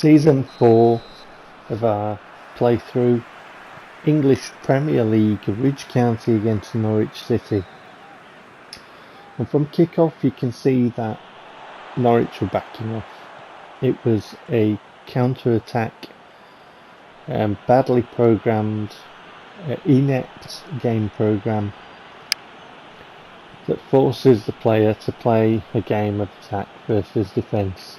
Season 4 of our playthrough, English Premier League, Ridge County against Norwich City. And from kick-off you can see that Norwich were backing off. It was a counter-attack, badly programmed, inept game program that forces the player to play a game of attack versus defence.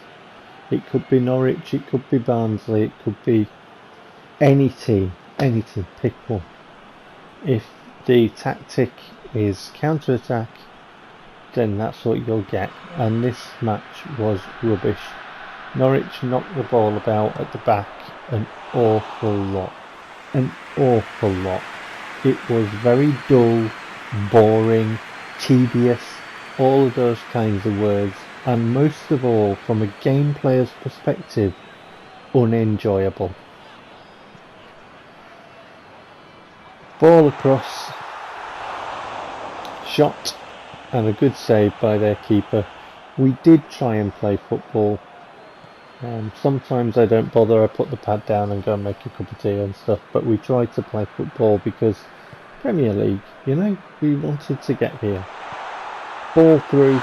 It could be Norwich, it could be Barnsley, it could be any team, pick one. If the tactic is counter-attack, then that's what you'll get, and this match was rubbish. Norwich knocked the ball about at the back an awful lot. It was very dull, boring, tedious, all of those kinds of words, and most of all, from a game player's perspective, unenjoyable. Ball across, shot, and a good save by their keeper. We did try and play football. Sometimes I don't bother, I put the pad down and go and make a cup of tea and stuff, but we tried to play football because Premier League, we wanted to get here. Ball through,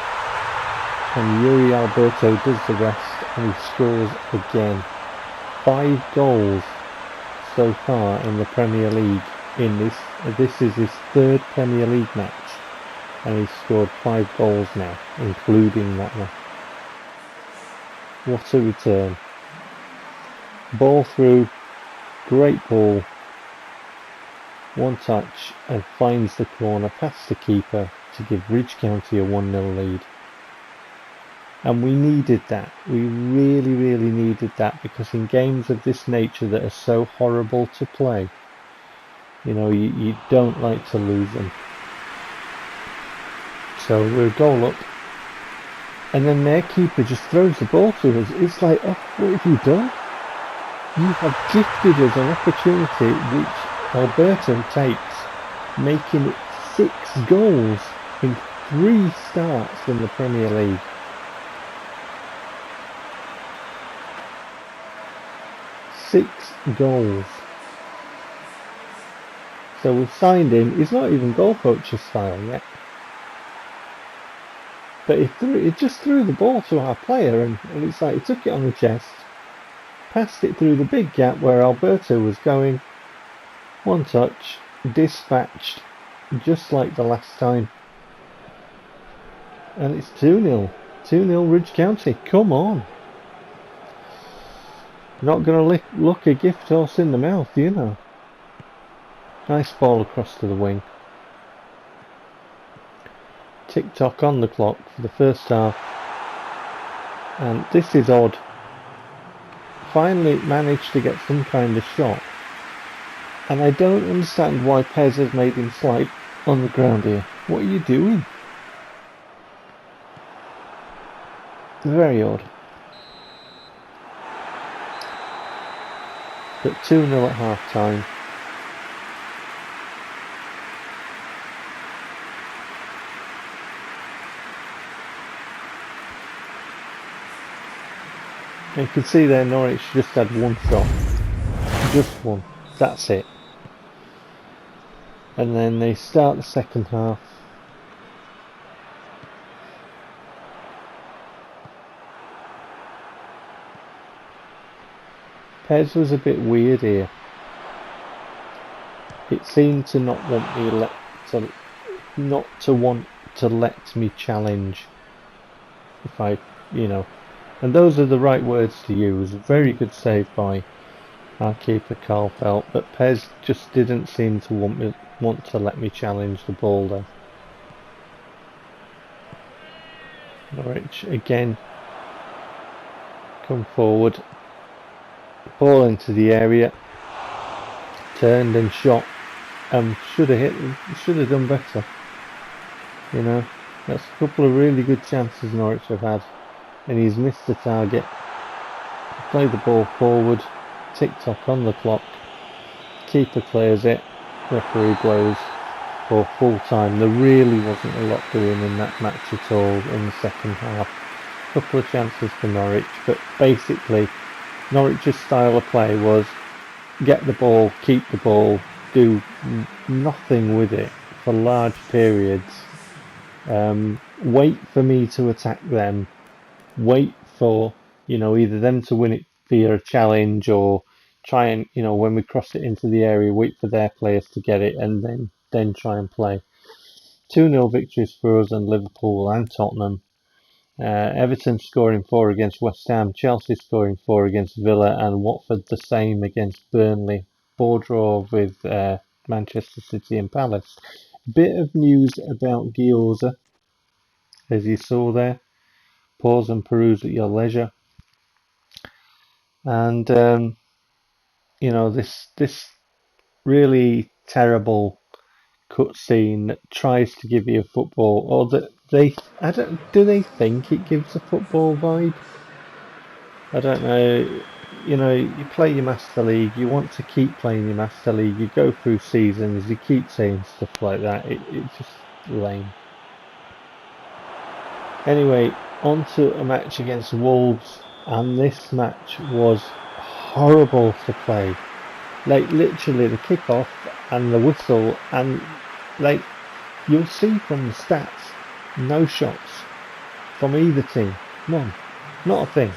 and Yuri Alberto does the rest, and he scores again. 5 goals so far in the Premier League. This is his 3rd Premier League match, and he's scored 5 goals now, including that one. What a return. Ball through, great ball, one touch, and finds the corner past the keeper to give Ridge County a 1-0 lead. And we needed that. We really, really needed that, because in games of this nature that are so horrible to play, you don't like to lose them. So we're a goal up, and then their keeper just throws the ball to us. It's like, oh, what have you done? You have gifted us an opportunity which Alberto takes, making it 6 goals in 3 starts in the Premier League. Six goals. So we've signed him. He's not even goal poacher style yet. But he just threw the ball to our player, and it's like he took it on the chest, passed it through the big gap where Alberto was going. One touch, dispatched, just like the last time. And it's 2-0. 2-0 Ridge County. Come on. Not going to look a gift horse in the mouth, Nice ball across to the wing. Tick-tock on the clock for the first half. And this is odd. Finally managed to get some kind of shot. And I don't understand why PES has made him slide on the ground here. What are you doing? Very odd. But 2-0 at half time. You can see there Norwich just had one shot. Just one. That's it. And then they start the second half. PES was a bit weird here. It seemed to not want me challenge. If I, and those are the right words to use. A very good save by our keeper Carl Felt, but PES just didn't seem to want to let me challenge the ball there. Norwich again come forward. Ball into the area, turned and shot, and should have done better. That's a couple of really good chances Norwich have had, and he's missed the target. Play the ball forward, tick-tock on the clock, keeper clears it, referee blows for full time. There really wasn't a lot doing in that match at all in the second half. A couple of chances for Norwich, but basically Norwich's style of play was get the ball, keep the ball, do nothing with it for large periods. Wait for me to attack them. Wait for, either them to win it via a challenge or try and, when we cross it into the area, wait for their players to get it and then try and play. 2-0 victories for us and Liverpool and Tottenham. Everton scoring 4 against West Ham, Chelsea scoring 4 against Villa, and Watford the same against Burnley. 4 draw with Manchester City and Palace. Bit of news about Gyoza, as you saw there. Pause and peruse at your leisure. And this really terrible cutscene that tries to give you a football, or that do they think it gives a football vibe? I don't know. You play your Master League, you want to keep playing your Master League, you go through seasons, you keep saying stuff like that. It's just lame. Anyway, on to a match against Wolves, and this match was horrible to play. Like, literally the kick-off and the whistle, and like, you'll see from the stats, no shots from either team. None. Not a thing.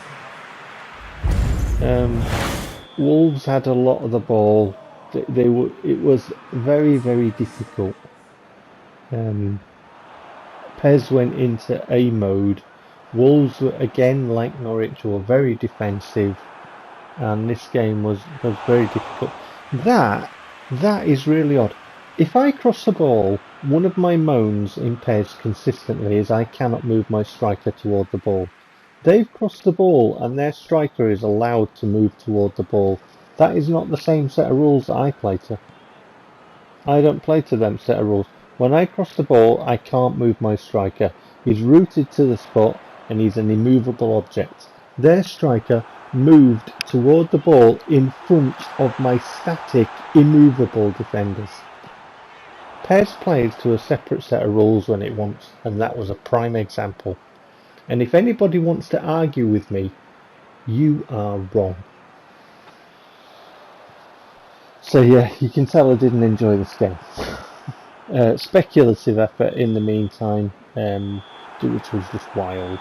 Wolves had a lot of the ball. It was very, very difficult. PES went into A mode. Wolves were, again, like Norwich, were very defensive, and this game was very difficult. That is really odd. If I cross the ball, one of my moans in PES consistently is I cannot move my striker toward the ball. They've crossed the ball and their striker is allowed to move toward the ball. That is not the same set of rules that I play to. I don't play to them set of rules. When I cross the ball, I can't move my striker. He's rooted to the spot and he's an immovable object. Their striker moved toward the ball in front of my static, immovable defenders. PES plays to a separate set of rules when it wants, and that was a prime example. And if anybody wants to argue with me, you are wrong. So yeah, you can tell I didn't enjoy this game. Speculative effort in the meantime, which was just wild.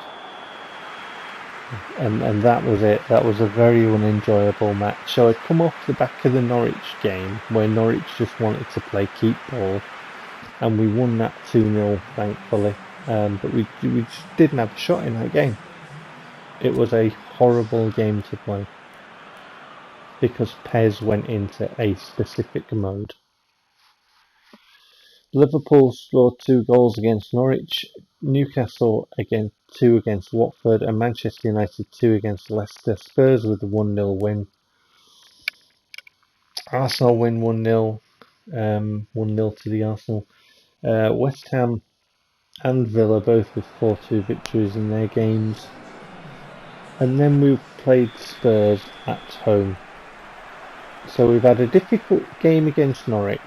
And that was it. That was a very unenjoyable match. So I'd come off the back of the Norwich game, where Norwich just wanted to play keep ball, and we won that 2-0, thankfully. But we just didn't have a shot in that game. It was a horrible game to play, because PES went into a specific mode. Liverpool scored 2 goals against Norwich, Newcastle again 2 against Watford, and Manchester United 2 against Leicester. Spurs with a 1-0 win. Arsenal win 1-0, 1-0 to the Arsenal. West Ham and Villa both with 4-2 victories in their games. And then we've played Spurs at home. So we've had a difficult game against Norwich.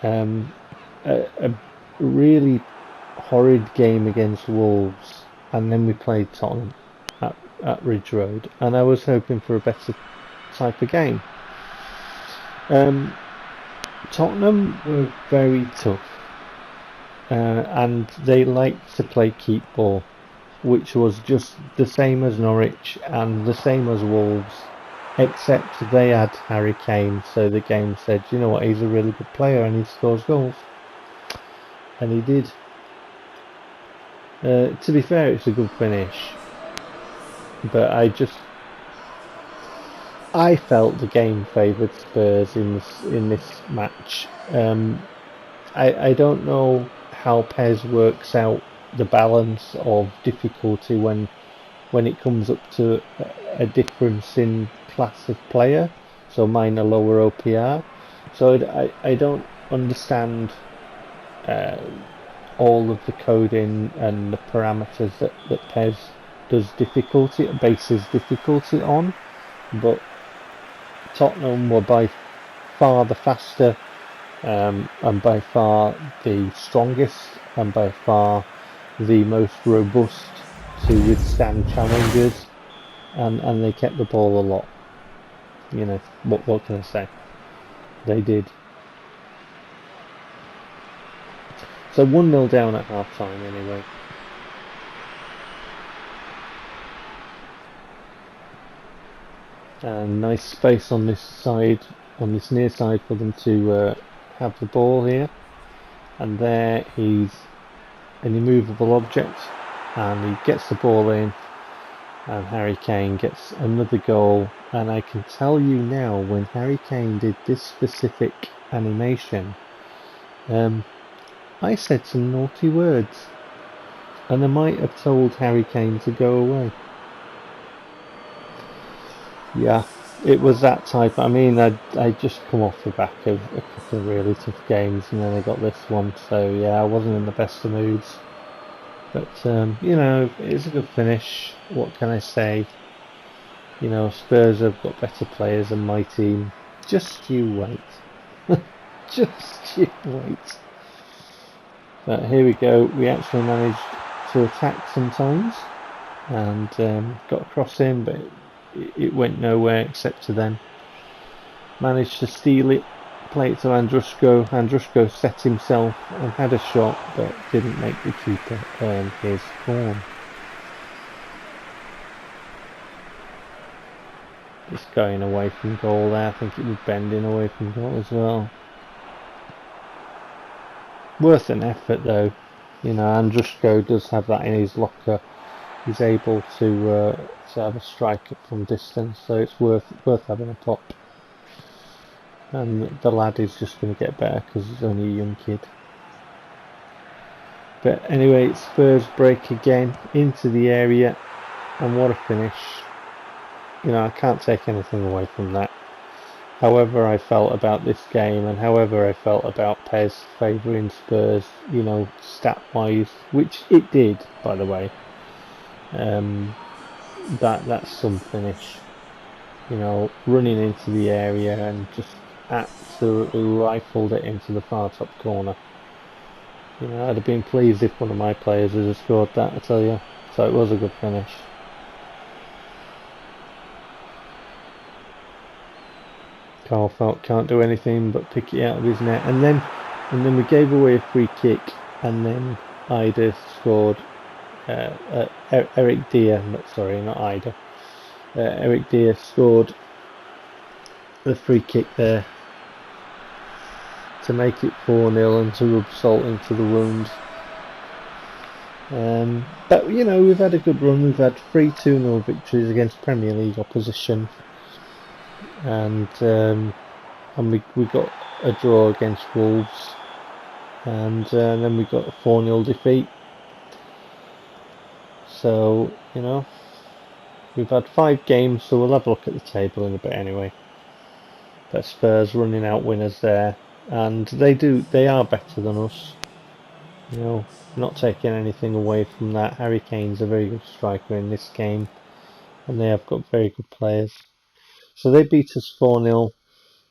A really horrid game against Wolves, and then we played Tottenham at Ridge Road, and I was hoping for a better type of game. Tottenham were very tough, and they liked to play keep ball, which was just the same as Norwich and the same as Wolves, except they had Harry Kane, so the game said, you know what, he's a really good player and he scores goals. And he did. To be fair, it's a good finish. But I felt the game favoured Spurs in this match. I don't know how PES works out the balance of difficulty when it comes up to a difference in class of player. So mine are lower OPR. So I don't understand all of the coding and the parameters that PES bases difficulty on. But Tottenham were by far the faster and by far the strongest and by far the most robust to withstand challenges. and they kept the ball a lot. You know, what can I say? They did. So 1-0 down at half time anyway. And nice space on this side, on this near side, for them to have the ball here. And there he's an immovable object, and he gets the ball in, and Harry Kane gets another goal. And I can tell you now, when Harry Kane did this specific animation, I said some naughty words, and I might have told Harry Kane to go away. Yeah, it was that type. I mean, I just come off the back of a couple of really tough games, and then I got this one. So yeah, I wasn't in the best of moods. But you know, it's a good finish. What can I say? You know, Spurs have got better players than my team. Just you wait. Just you wait. But here we go. We actually managed to attack sometimes, and got across him, but it went nowhere except to them. Managed to steal it, play it to Andrushko. Andrushko set himself and had a shot, but didn't make the keeper earn his corn. It's going away from goal there. I think it was bending away from goal as well. Worth an effort though. You know, Andrushko does have that in his locker. He's able to have a strike from distance, so it's worth having a pop. And the lad is just going to get better because he's only a young kid. But anyway, Spurs break again into the area, and what a finish. You know, I can't take anything away from that. However I felt about this game, and however I felt about PES favouring Spurs, you know, stat-wise, which it did, by the way, that's some finish. You know, running into the area and just absolutely rifled it into the far top corner. You know, I'd have been pleased if one of my players had scored that, I tell you. So it was a good finish. Carl Falk can't do anything but pick it out of his net, and then we gave away a free kick, and then Ida scored. Eric Dier, sorry, not Ida. Eric Dier scored the free kick there to make it 4-0 and to rub salt into the wound. But you know, we've had a good run. We've had 3 2-0 victories against Premier League opposition, and we got a draw against Wolves, and then we got a 4-0 defeat. So you know, we've had 5 games, so we'll have a look at the table in a bit anyway. But Spurs running out winners there, and they are better than us. You know, not taking anything away from that. Harry Kane's a very good striker in this game, and they have got very good players. So they beat us 4-0,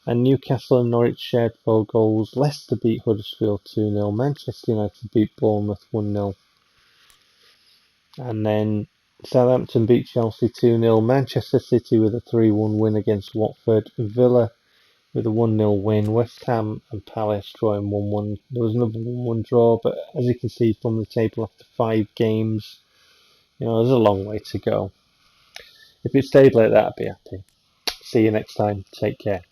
and Newcastle and Norwich shared 4 goals. Leicester beat Huddersfield 2-0. Manchester United beat Bournemouth 1-0. And then Southampton beat Chelsea 2-0. Manchester City with a 3-1 win against Watford. Villa with a 1-0 win. West Ham and Palace drawing 1-1. There was another 1-1 draw, but as you can see from the table after 5 games, you know, there's a long way to go. If it stayed like that, I'd be happy. See you next time. Take care.